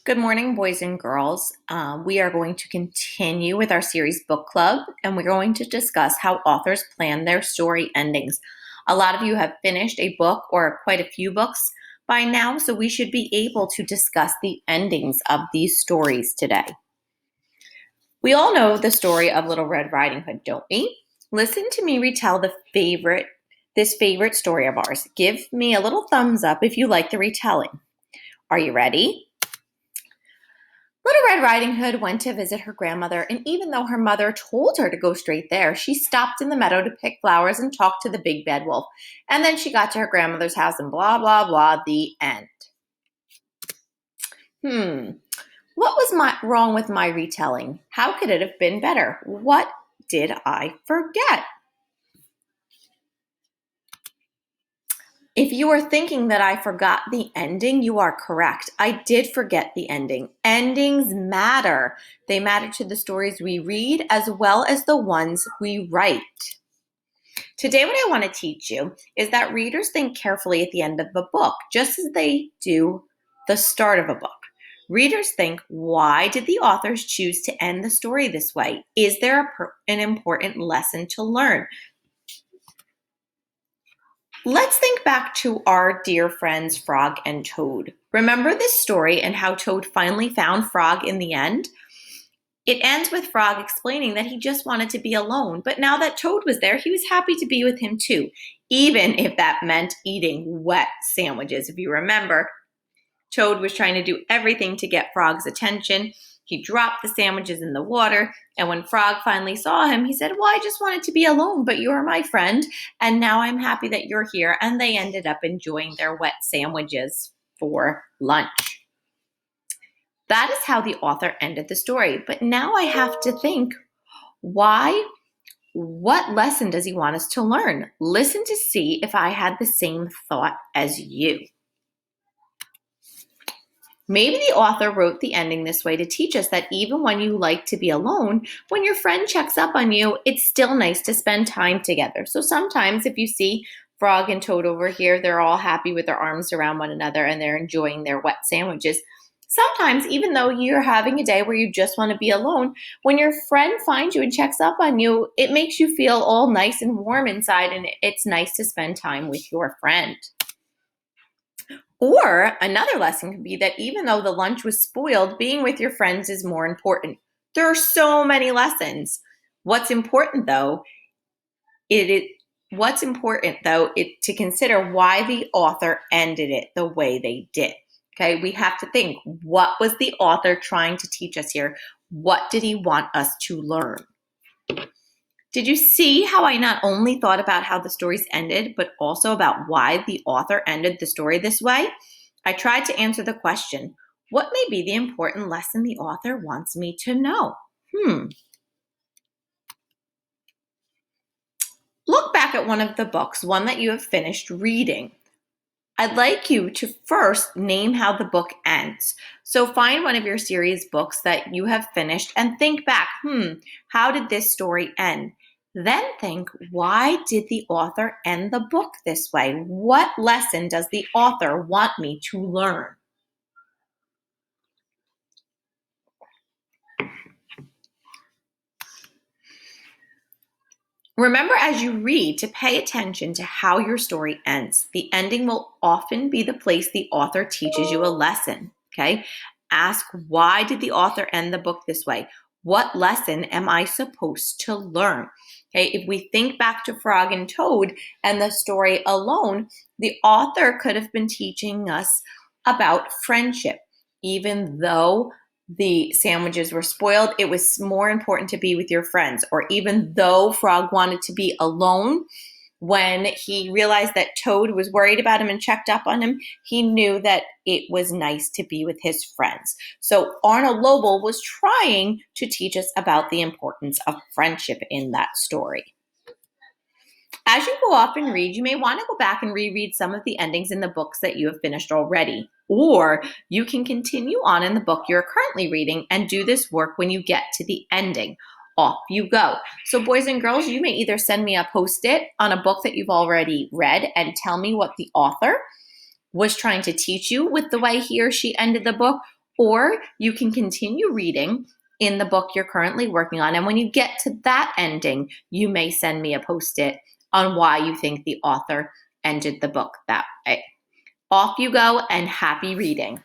Good morning, boys and girls. We are going to continue with our series book club, and we're going to discuss how authors plan their story endings. A lot of you have finished a book or quite a few books by now, so we should be able to discuss the endings of these stories today. We all know the story of Little Red Riding Hood, don't we? Listen to me retell this favorite story of ours. Give me a little thumbs up if you like the retelling. Are you ready? Little Red Riding Hood went to visit her grandmother, and even though her mother told her to go straight there, she stopped in the meadow to pick flowers and talk to the big bad wolf. And then she got to her grandmother's house and blah, blah, blah, the end. What was wrong with my retelling? How could it have been better? What did I forget? If you are thinking that I forgot the ending, you are correct. I did forget the ending. Endings matter. They matter to the stories we read as well as the ones we write. Today, what I want to teach you is that readers think carefully at the end of a book, just as they do the start of a book. Readers think, why did the authors choose to end the story this way? Is there an important lesson to learn? Let's think back to our dear friends Frog and Toad. Remember this story and how Toad finally found Frog in the end? It ends with Frog explaining that he just wanted to be alone, but now that Toad was there, he was happy to be with him too, even if that meant eating wet sandwiches. If you remember, Toad was trying to do everything to get Frog's attention. He dropped the sandwiches in the water, and when Frog finally saw him, he said, well, I just wanted to be alone, but you're my friend, and now I'm happy that you're here. And they ended up enjoying their wet sandwiches for lunch. That is how the author ended the story. But now I have to think, why? What lesson does he want us to learn? Listen to see if I had the same thought as you. Maybe the author wrote the ending this way to teach us that even when you like to be alone, when your friend checks up on you, it's still nice to spend time together. So sometimes if you see Frog and Toad over here, they're all happy with their arms around one another and they're enjoying their wet sandwiches. Sometimes, even though you're having a day where you just want to be alone, when your friend finds you and checks up on you, it makes you feel all nice and warm inside, and it's nice to spend time with your friend. Or another lesson could be that even though the lunch was spoiled, being with your friends is more important. There are so many lessons. What's important though, to consider why the author ended it the way they did. Okay, we have to think, what was the author trying to teach us here? What did he want us to learn? Did you see how I not only thought about how the stories ended, but also about why the author ended the story this way? I tried to answer the question, what may be the important lesson the author wants me to know? Look back at one of the books, one that you have finished reading. I'd like you to first name how the book ends. So find one of your series books that you have finished and think back, how did this story end? Then think, why did the author end the book this way? What lesson does the author want me to learn? Remember as you read to pay attention to how your story ends. The ending will often be the place the author teaches you a lesson, okay? Ask, why did the author end the book this way? What lesson am I supposed to learn? Okay, if we think back to Frog and Toad and the story alone, the author could have been teaching us about friendship. Even though the sandwiches were spoiled, it was more important to be with your friends. Or even though Frog wanted to be alone, when he realized that Toad was worried about him and checked up on him, he knew that it was nice to be with his friends. So Arnold Lobel was trying to teach us about the importance of friendship in that story. As you go off and read, you may want to go back and reread some of the endings in the books that you have finished already. Or you can continue on in the book you're currently reading and do this work when you get to the ending. Off you go. So boys and girls, you may either send me a post-it on a book that you've already read and tell me what the author was trying to teach you with the way he or she ended the book, Or you can continue reading in the book you're currently working on. And when you get to that ending, you may send me a post-it on why you think the author ended the book that way. Off you go and happy reading.